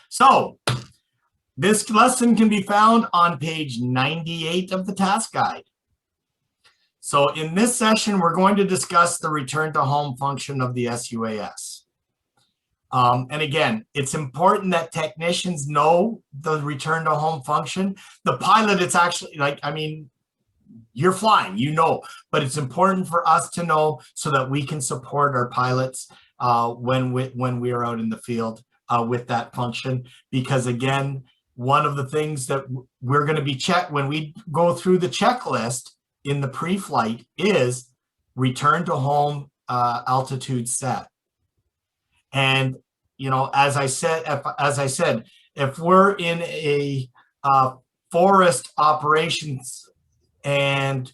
So this lesson can be found on page 98 of the task guide. So in this session, we're going to discuss the return to home function of the SUAS. And again, it's important that technicians know the return to home function. The pilot, it's actually like, I mean, you're flying, you know, but it's important for us to know so that we can support our pilots when we are out in the field with that function. Because again, one of the things that we're going to be checked when we go through the checklist in the pre-flight is return to home altitude set. And you know, as I said, if we're in a forest operations and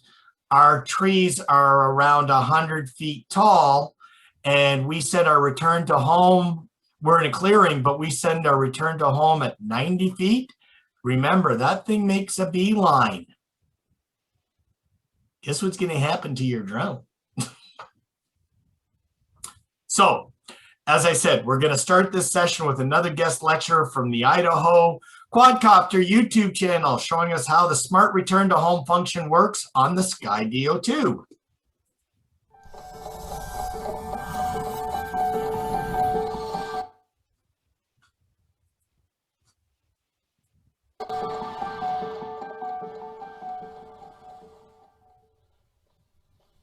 our trees are around 100 feet tall, and we set our return to home, we're in a clearing, but we send our return to home at 90 feet. Remember, that thing makes a beeline. Guess what's going to happen to your drone? So, as I said, we're going to start this session with another guest lecture from the Idaho Quadcopter YouTube channel showing us how the smart return to home function works on the Skydio 2.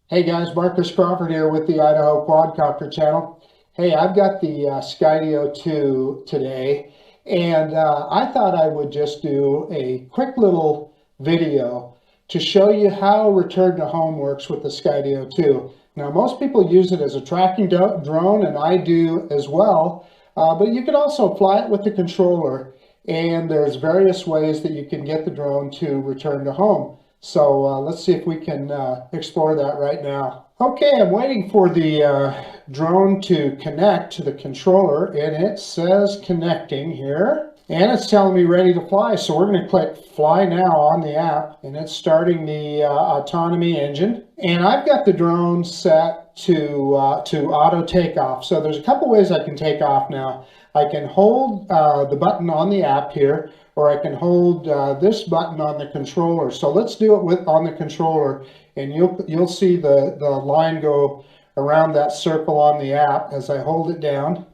Hey guys, Marcus Crawford here with the Idaho Quadcopter channel. Hey, I've got the Skydio 2 today, and I thought I would just do a quick little video to show you how return to home works with the Skydio 2. Now, most people use it as a tracking drone, and I do as well, but you can also fly it with the controller, and there's various ways that you can get the drone to return to home. So let's see if we can explore that right now. Okay, I'm waiting for the drone to connect to the controller, and it says connecting here. And it's telling me ready to fly, so we're going to click Fly Now on the app, and it's starting the autonomy engine. And I've got the drone set to auto takeoff. So there's a couple ways I can take off now. I can hold the button on the app here, or I can hold this button on the controller. So let's do it on the controller, and you'll see the line go around that circle on the app as I hold it down.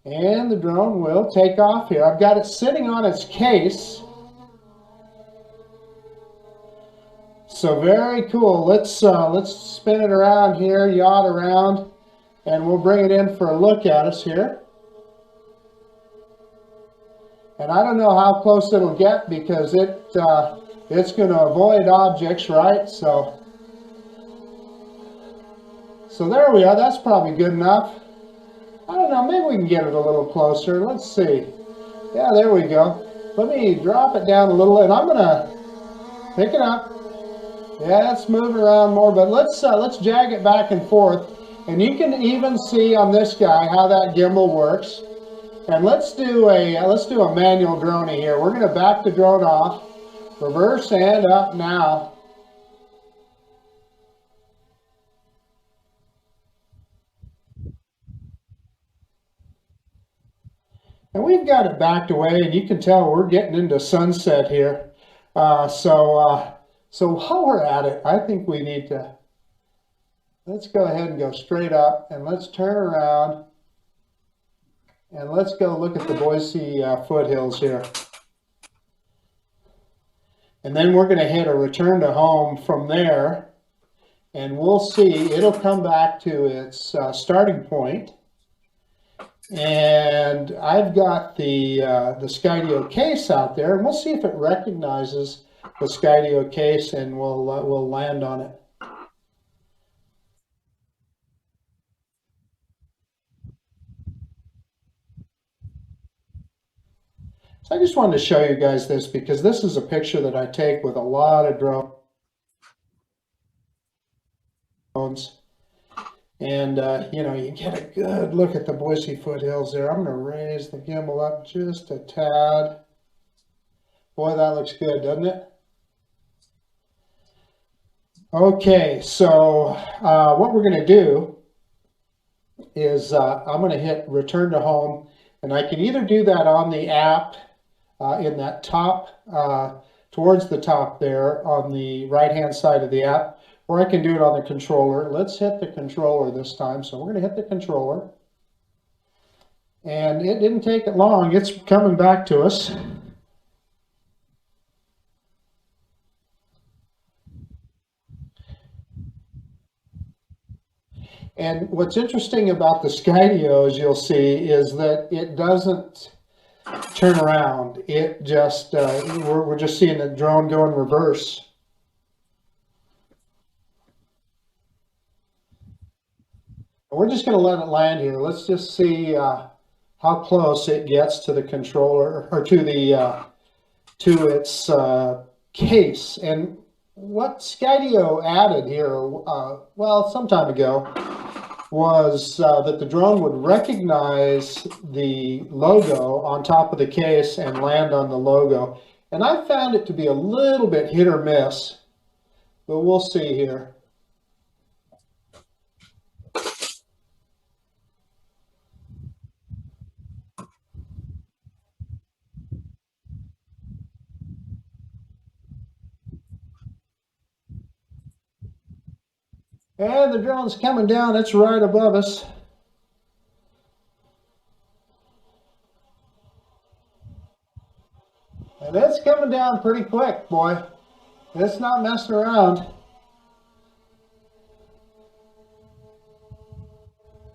And the drone will take off here. I've got it sitting on its case. So very cool. Let's spin it around here, yaw it around, and we'll bring it in for a look at us here. And I don't know how close it'll get because it's going to avoid objects, right? So there we are. That's probably good enough. I don't know, maybe we can get it a little closer. Let's see. Yeah, there we go. Let me drop it down a little, and I'm going to pick it up. Yeah, let's move it around more, but let's jag it back and forth. And you can even see on this guy how that gimbal works. And let's do a manual drone here. We're going to back the drone off, reverse and up now. And we've got it backed away, and you can tell we're getting into sunset here. So while we're at it, I think we need to, let's go ahead and go straight up, and let's turn around. And let's go look at the Boise foothills here. And then we're going to hit a return to home from there. And we'll see, it'll come back to its starting point. And I've got the Skydio case out there. And we'll see if it recognizes the Skydio case, and we'll land on it. So I just wanted to show you guys this because this is a picture that I take with a lot of drones. And, you know, you get a good look at the Boise foothills there. I'm going to raise the gimbal up just a tad. Boy, that looks good, doesn't it? Okay, so what we're going to do is I'm going to hit return to home. And I can either do that on the app in that top, towards the top there on the right-hand side of the app, or I can do it on the controller. Let's hit the controller this time. So we're going to hit the controller. And it didn't take it long. It's coming back to us. And what's interesting about the Skydio, as you'll see, is that it doesn't turn around. It just, we're just seeing the drone go in reverse. We're just going to let it land here. Let's just see how close it gets to the controller, or to the to its case. And what Skydio added here, well, some time ago, was that the drone would recognize the logo on top of the case and land on the logo. And I found it to be a little bit hit or miss, but we'll see here. And the drone's coming down. It's right above us. And it's coming down pretty quick, boy. It's not messing around.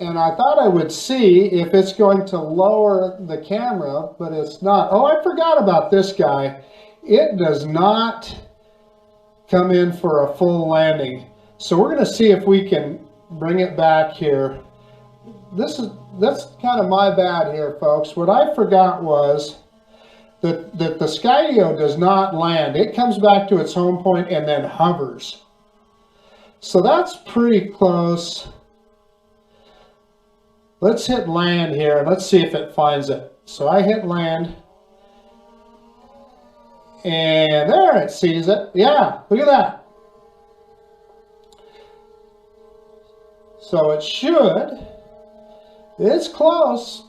And I thought I would see if it's going to lower the camera, but it's not. Oh, I forgot about this guy. It does not come in for a full landing. So we're going to see if we can bring it back here. That's kind of my bad here, folks. What I forgot was that the Skydio does not land. It comes back to its home point and then hovers. So that's pretty close. Let's hit land here and let's see if it finds it. So I hit land. And there, it sees it. Yeah, look at that. So it should. It's close.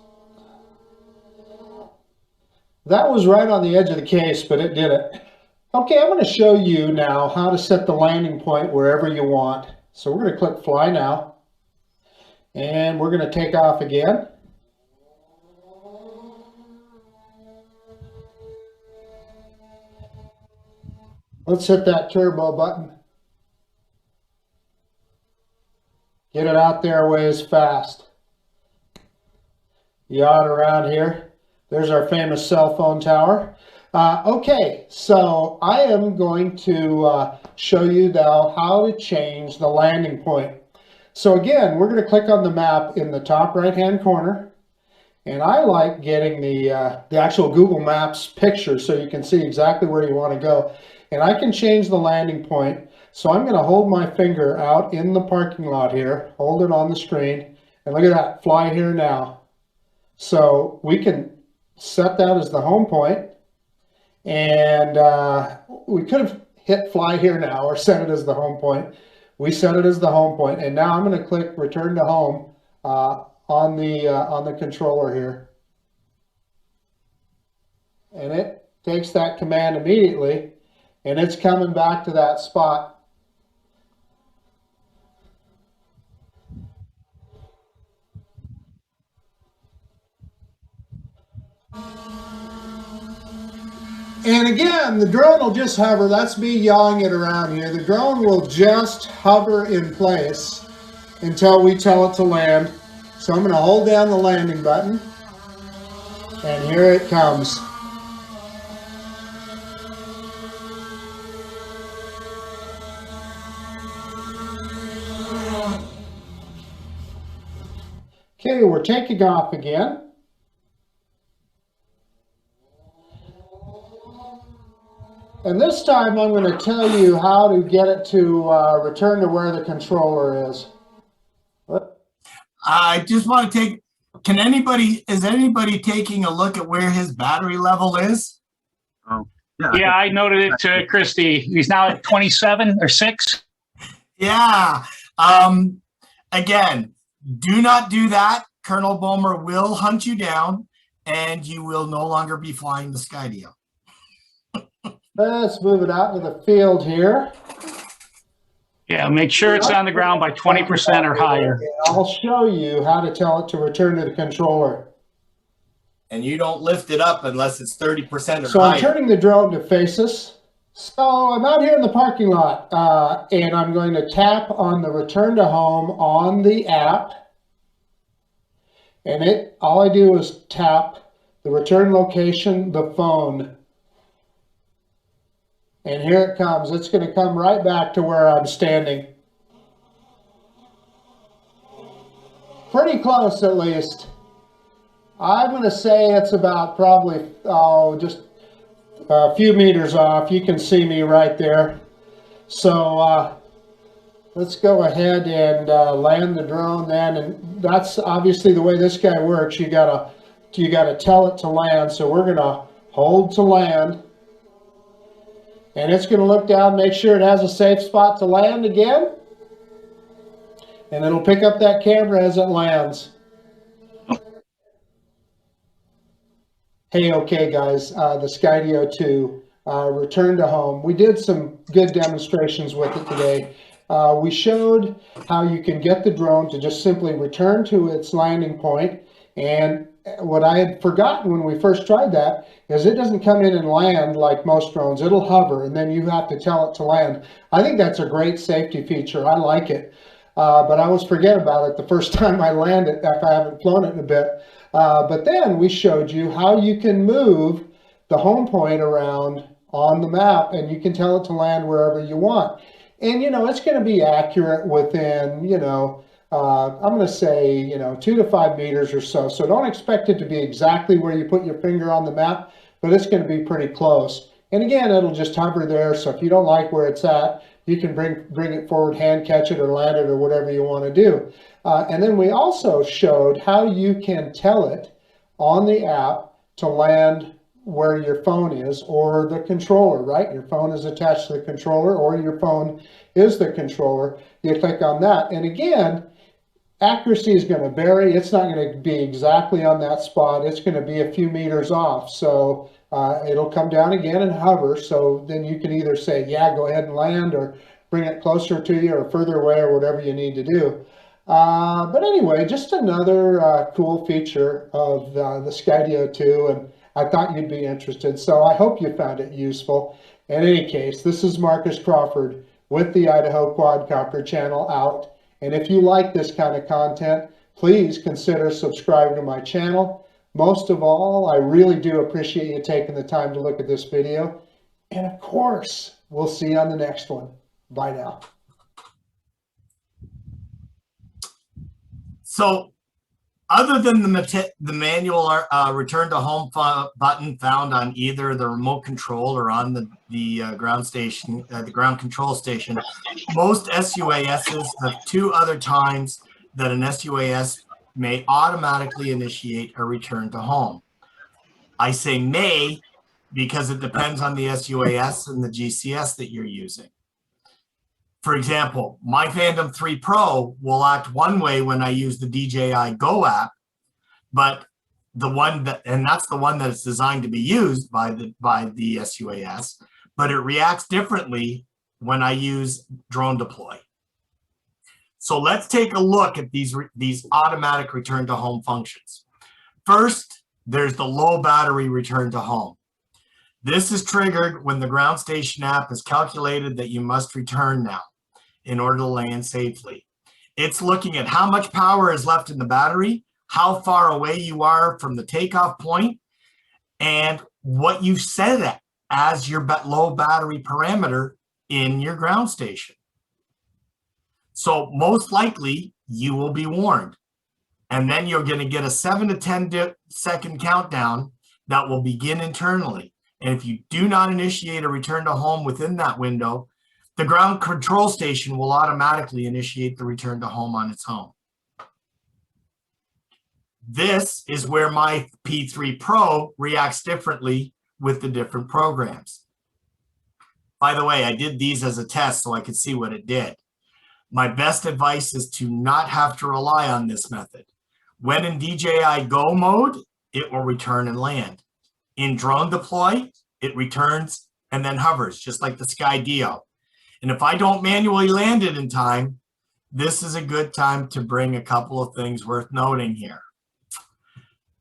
That was right on the edge of the case, but it did it. Okay, I'm going to show you now how to set the landing point wherever you want. So we're going to click Fly Now. And we're going to take off again. Let's hit that turbo button. Get it out there a ways fast. Yacht around here. There's our famous cell phone tower. Okay, so I am going to show you now how to change the landing point. So again, we're going to click on the map in the top right-hand corner. And I like getting the actual Google Maps picture so you can see exactly where you want to go. And I can change the landing point. So I'm going to hold my finger out in the parking lot here, hold it on the screen, and look at that, fly here now. So we can set that as the home point, and we could have hit fly here now or set it as the home point. We set it as the home point, and now I'm going to click return to home on the controller here. And it takes that command immediately, and it's coming back to that spot. And again, the drone will just hover. That's me yawing it around here. The drone will just hover in place until we tell it to land. So I'm going to hold down the landing button. And here it comes. Okay, we're taking off again. And this time I'm going to tell you how to get it to return to where the controller is. I just want to take, is anybody taking a look at where his battery level is? Oh, Yeah, I noted it, Christy. He's now at 27 or 6. Yeah. Again, do not do that. Colonel Bomer will hunt you down. and you will no longer be flying the Skydio. Let's move it out into the field here. Yeah, make sure it's on the ground by 20% or higher. I'll show you how to tell it to return to the controller. And you don't lift it up unless it's 30% or So higher. I'm turning the drone to face us. So I'm out here in the parking lot, and I'm going to tap on the return to home on the app. And all I do is tap the return location, the phone. And here it comes. It's going to come right back to where I'm standing. Pretty close, at least. I'm going to say it's about probably, just a few meters off. You can see me right there. So let's go ahead and land the drone then. And that's obviously the way this guy works. You gotta tell it to land. So we're going to hold to land. And it's going to look down, make sure it has a safe spot to land again. And it'll pick up that camera as it lands. Hey, okay, guys, the Skydio 2 returned to home. We did some good demonstrations with it today. We showed how you can get the drone to just simply return to its landing point. And what I had forgotten when we first tried that is it doesn't come in and land like most drones. It'll hover, and then you have to tell it to land. I think that's a great safety feature. I like it. But I always forget about it the first time I land it if I haven't flown it in a bit. But then we showed you how you can move the home point around on the map, and you can tell it to land wherever you want. And, you know, it's going to be accurate within, you know, I'm going to say, you know, 2 to 5 meters or so. So don't expect it to be exactly where you put your finger on the map, but it's going to be pretty close. And again, it'll just hover there. So if you don't like where it's at, you can bring it forward, hand catch it, or land it, or whatever you want to do. And then we also showed how you can tell it on the app to land where your phone is or the controller, right? Your phone is attached to the controller, or your phone is the controller. You click on that. And again, accuracy is going to vary. It's not going to be exactly on that spot. It's going to be a few meters off. So it'll come down again and hover. So then you can either say, yeah, go ahead and land, or bring it closer to you or further away, or whatever you need to do. But anyway, just another cool feature of the Skydio 2, and I thought you'd be interested. So I hope you found it useful. In any case, this is Marcus Crawford with the Idaho Quadcopter channel out. And if you like this kind of content, please consider subscribing to my channel. Most of all, I really do appreciate you taking the time to look at this video. And of course, we'll see you on the next one. Bye now. So other than the manual return to home button found on either the remote control or on the ground station, the ground control station, most SUASs have 2 other times that an SUAS may automatically initiate a return to home. I say may because it depends on the SUAS and the GCS that you're using. For example, my Phantom 3 Pro will act one way when I use the DJI Go app, but that's the one that is designed to be used by the SUAS, but it reacts differently when I use Drone Deploy. So let's take a look at these automatic return to home functions. First, there's the low battery return to home. This is triggered when the ground station app has calculated that you must return now in order to land safely. It's looking at how much power is left in the battery, how far away you are from the takeoff point, and what you've set as your low battery parameter in your ground station. So most likely you will be warned. And then you're going to get a 7 to 10 second countdown that will begin internally. And if you do not initiate a return to home within that window, the ground control station will automatically initiate the return to home on its own. This is where my P3 Pro reacts differently with the different programs. By the way, I did these as a test so I could see what it did. My best advice is to not have to rely on this method. When in DJI Go mode, it will return and land. In drone deploy, it returns and then hovers, just like the Skydio. And if I don't manually land it in time, this is a good time to bring a couple of things worth noting here.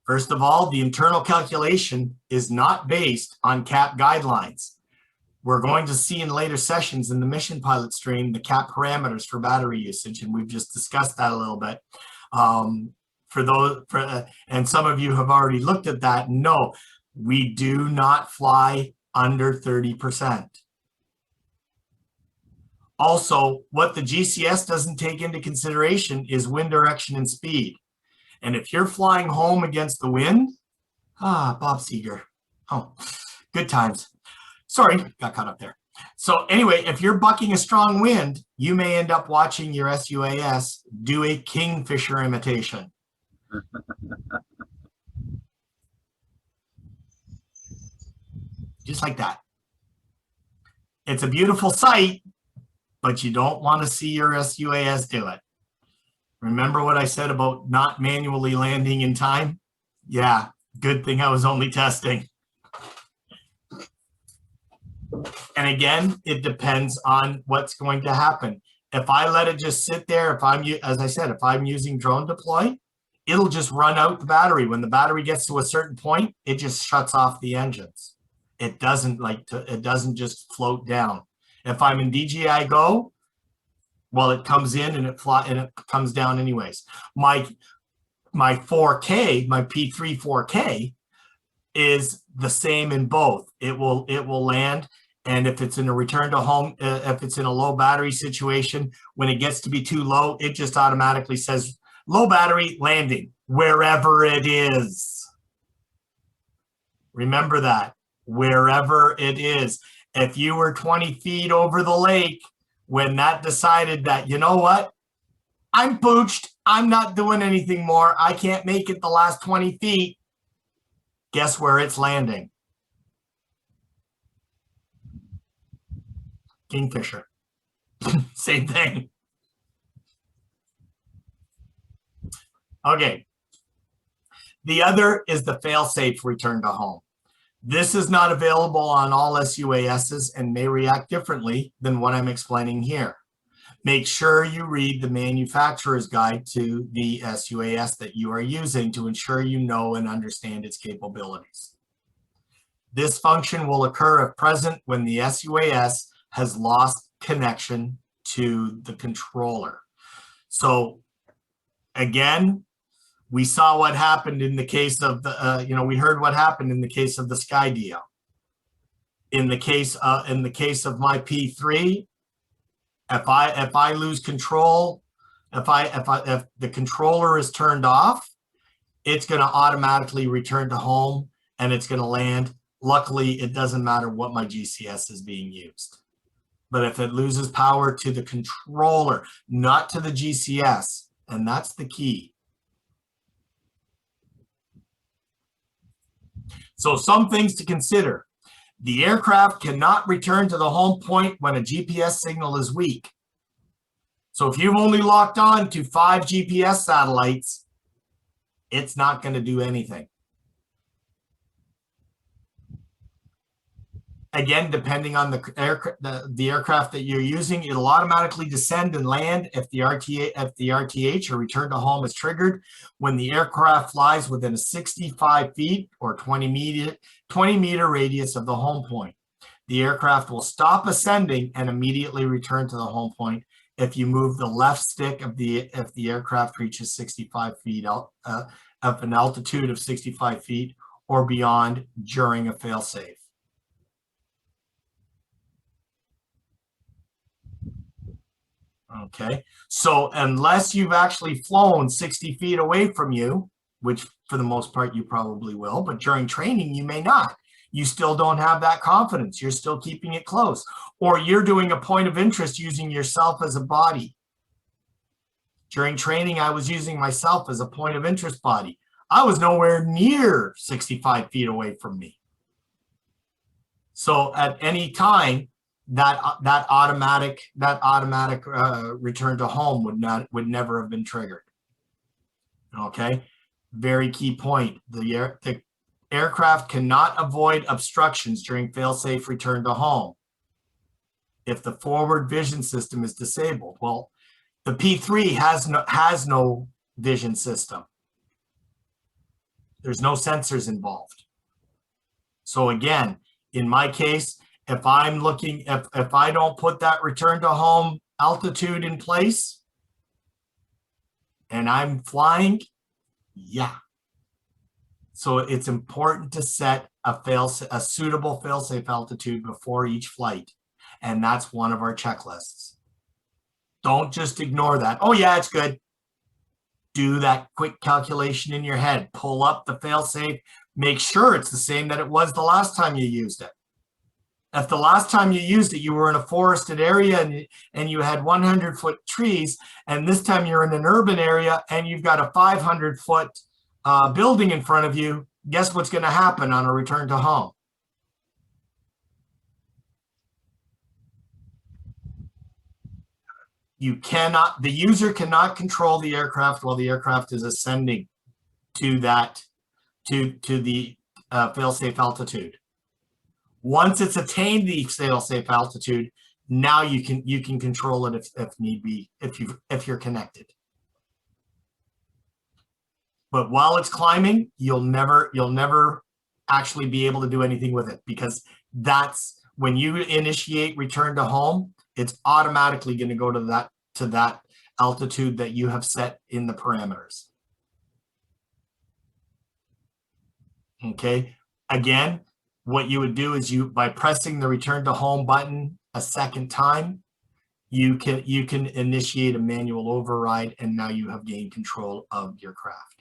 First of all, the internal calculation is not based on CAP guidelines. We're going to see in later sessions in the mission pilot stream the CAP parameters for battery usage, and we've just discussed that a little bit. And some of you have already looked at that. No, we do not fly under 30%. Also, what the GCS doesn't take into consideration is wind direction and speed. And if you're flying home against the wind, Bob Seeger. Oh, good times. Sorry, got caught up there. So anyway, if you're bucking a strong wind, you may end up watching your SUAS do a kingfisher imitation. Just like that. It's a beautiful sight, but you don't want to see your SUAS do it. Remember what I said about not manually landing in time? Yeah, good thing I was only testing. And again, it depends on what's going to happen. If I let it just sit there, as I said, if I'm using drone deploy, it'll just run out the battery. When the battery gets to a certain point, it just shuts off the engines. It doesn't just float down. If I'm in DJI Go, well, it comes in and it comes down anyways. My 4K, my P3 4K is the same in both. It will land, and if it's in a return to home, if it's in a low battery situation, when it gets to be too low, it just automatically says low battery landing wherever it is. Remember that, wherever it is. If you were 20 feet over the lake, when that decided that, you know what, I'm pooched, I'm not doing anything more, I can't make it the last 20 feet, guess where it's landing? Kingfisher. Same thing. Okay. The other is the fail-safe return to home. This is not available on all SUASs and may react differently than what I'm explaining here. Make sure you read the manufacturer's guide to the SUAS that you are using to ensure you know and understand its capabilities. This function will occur if present when the SUAS has lost connection to the controller. So again, we saw what happened in the case of the, we heard what happened in the case of the Skydio. In the case of my P3, if I lose control, if the controller is turned off, it's going to automatically return to home and it's going to land. Luckily, it doesn't matter what my GCS is being used. But if it loses power to the controller, not to the GCS, and that's the key. So some things to consider. The aircraft cannot return to the home point when a GPS signal is weak. So if you've only locked on to 5 GPS satellites, it's not going to do anything. Again, depending on the aircraft that you're using, it'll automatically descend and land if the RTH or return to home is triggered when the aircraft flies within a 65 feet or 20 meter radius of the home point. The aircraft will stop ascending and immediately return to the home point if you move the left stick if the aircraft reaches 65 feet of an altitude of 65 feet or beyond during a failsafe. Okay, so unless you've actually flown 60 feet away from you, which for the most part you probably will, but during training you may not. You still don't have that confidence. You're still keeping it close. Or you're doing a point of interest using yourself as a body. During training, I was using myself as a point of interest body. I was nowhere near 65 feet away from me. So at any time, that automatic return to home would never have been triggered. Okay, very key point. The aircraft cannot avoid obstructions during fail-safe return to home if the forward vision system is disabled. Well, the P3 has no vision system. There's no sensors involved. So again, in my case, if I'm looking, if I don't put that return to home altitude in place and I'm flying, yeah. So it's important to set a suitable fail-safe altitude before each flight. And that's one of our checklists. Don't just ignore that. Oh yeah, it's good. Do that quick calculation in your head. Pull up the fail-safe. Make sure it's the same that it was the last time you used it. If the last time you used it, you were in a forested area and you had 100-foot trees, and this time you're in an urban area and you've got a 500-foot building in front of you, guess what's going to happen on a return to home? The user cannot control the aircraft while the aircraft is ascending to the fail-safe altitude. Once it's attained the fail-safe altitude, now you can control it if need be, if you're connected. But while it's climbing, you'll never actually be able to do anything with it, because that's when you initiate return to home, it's automatically going to go to that altitude that you have set in the parameters. Okay, again, what you would do is by pressing the return to home button a second time, you can initiate a manual override, and now you have gained control of your craft.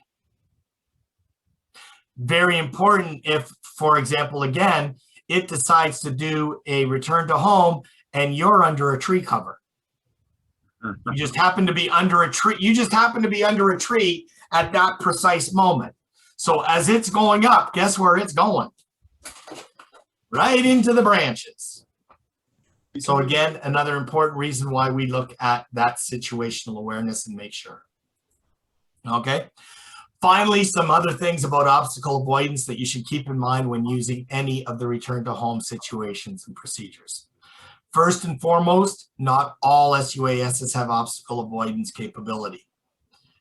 Very important if, for example, again, it decides to do a return to home and you're under a tree cover. You just happen to be under a tree. You just happen to be under a tree at that precise moment. So as it's going up, guess where it's going? Right into the branches. So again, another important reason why we look at that situational awareness and make sure. Okay. Finally, some other things about obstacle avoidance that you should keep in mind when using any of the return to home situations and procedures. First and foremost, not all SUASs have obstacle avoidance capability.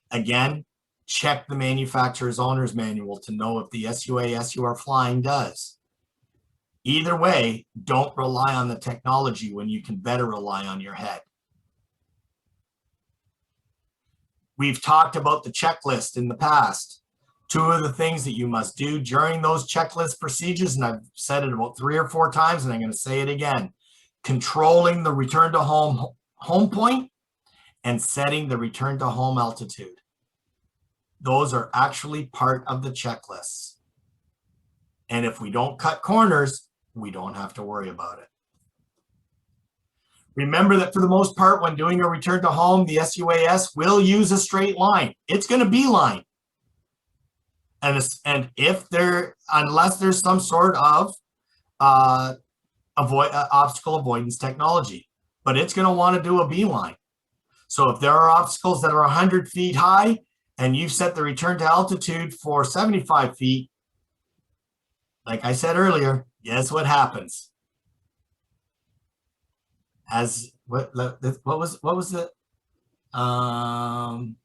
Again, check the manufacturer's owner's manual to know if the SUAS you are flying does. Either way, don't rely on the technology when you can better rely on your head. We've talked about the checklist in the past. Two of the things that you must do during those checklist procedures, and I've said it about 3 or 4 times, and I'm going to say it again, controlling the return to home point and setting the return to home altitude. Those are actually part of the checklists. And if we don't cut corners, we don't have to worry about it. Remember that for the most part, when doing a return to home, the SUAS will use a straight line. It's going to be line. And if unless there's some sort of obstacle avoidance technology, but it's going to want to do a beeline. So if there are obstacles that are 100 feet high and you've set the return to altitude for 75 feet, like I said earlier, guess what happens? As what was it? I'm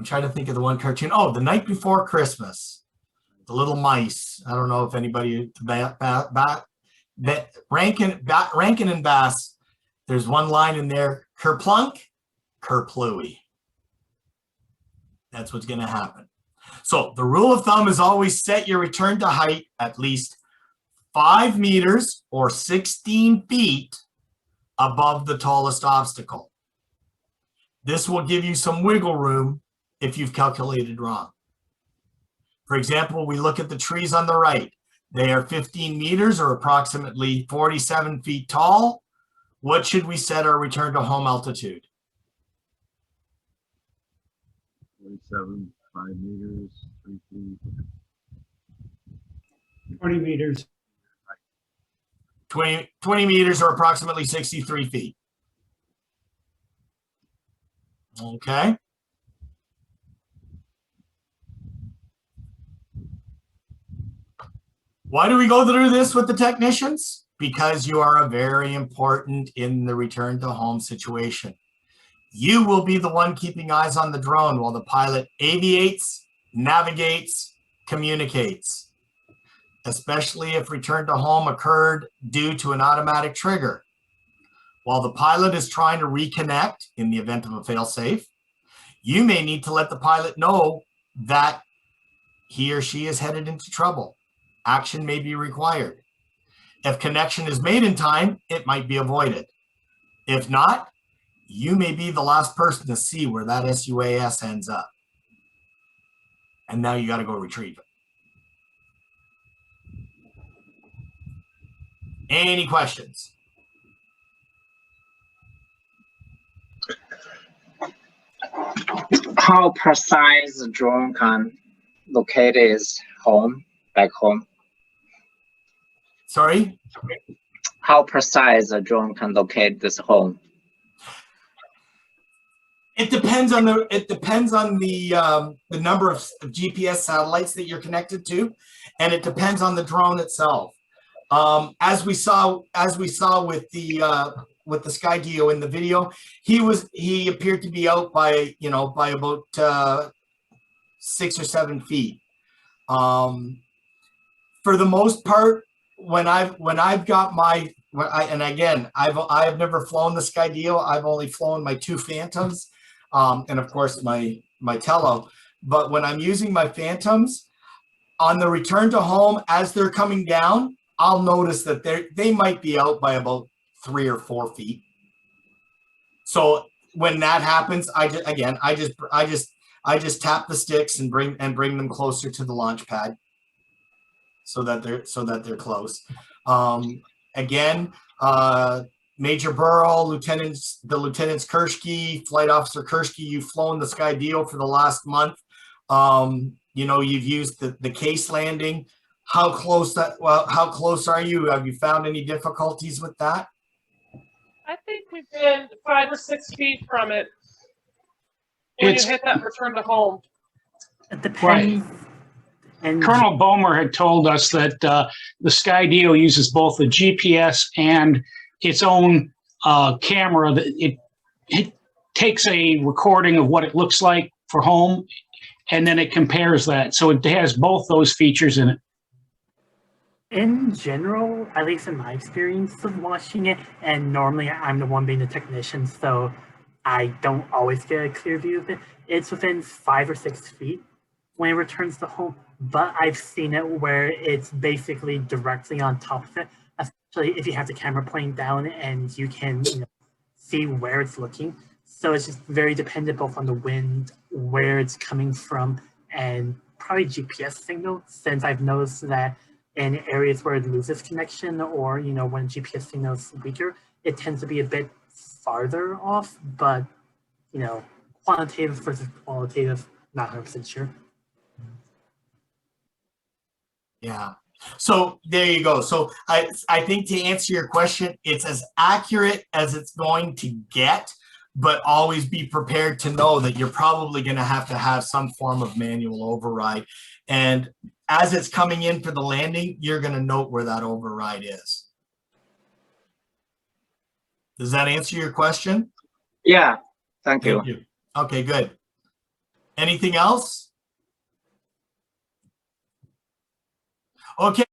trying to think of the one cartoon. Oh, The Night Before Christmas. The little mice. I don't know if anybody, Rankin and Bass, there's one line in there, kerplunk, kerplooey. That's what's going to happen. So the rule of thumb is always set your return to height at least 5 meters or 16 feet above the tallest obstacle. This will give you some wiggle room if you've calculated wrong. For example, we look at the trees on the right. They are 15 meters or approximately 47 feet tall. What should we set our return to home altitude? 47, 5 meters, 3 feet. 20 meters. 20 meters or approximately 63 feet. Okay. Why do we go through this with the technicians? Because you are a very important in the return to home situation. You will be the one keeping eyes on the drone while the pilot aviates, navigates, communicates, especially if return to home occurred due to an automatic trigger. While the pilot is trying to reconnect in the event of a failsafe, you may need to let the pilot know that he or she is headed into trouble. Action may be required. If connection is made in time, it might be avoided. If not, you may be the last person to see where that SUAS ends up. And now you got to go retrieve it. Any questions? How precise the drone can locate its home, back home? Sorry? How precise a drone can locate this home? It depends on the number of GPS satellites that you're connected to, and it depends on the drone itself. As we saw with the Skydio in the video, he appeared to be out by about 6 or 7 feet. For the most part, when I've got my and again, I've never flown the Skydio. I've only flown my 2 Phantoms, and of course my Tello. But when I'm using my Phantoms on the return to home, as they're coming down, I'll notice that they might be out by about 3 or 4 feet. So when that happens, I just tap the sticks and bring them closer to the launch pad, so that they're close. Again, Major Burrow, Lieutenants Kershke, Flight Officer Kershke, you've flown the Skydio for the last month. You've used the case landing. How close are you? Have you found any difficulties with that? I think we've been 5 or 6 feet from it when you hit that return to home. It depends. Right. And Colonel Bomer had told us that the Skydio uses both the GPS and its own camera. That it takes a recording of what it looks like for home, and then it compares that. So it has both those features in it. in general, at least in my experience of watching it, and normally I'm the one being the technician, so I don't always get a clear view of it. It's within 5 or 6 feet when it returns to home, but I've seen it where it's basically directly on top of it, especially if you have the camera pointing down and you can see where it's looking. So it's just very dependent both on the wind, where it's coming from, and probably GPS signal, since I've noticed that in areas where it loses connection or, when GPS signal is weaker, it tends to be a bit farther off, but, quantitative versus qualitative, not 100% sure. Yeah. So there you go. So I think to answer your question, it's as accurate as it's going to get, but always be prepared to know that you're probably going to have some form of manual override. And as it's coming in for the landing, you're going to note where that override is. Does that answer your question? Yeah, thank you. Okay, good. Anything else? Okay.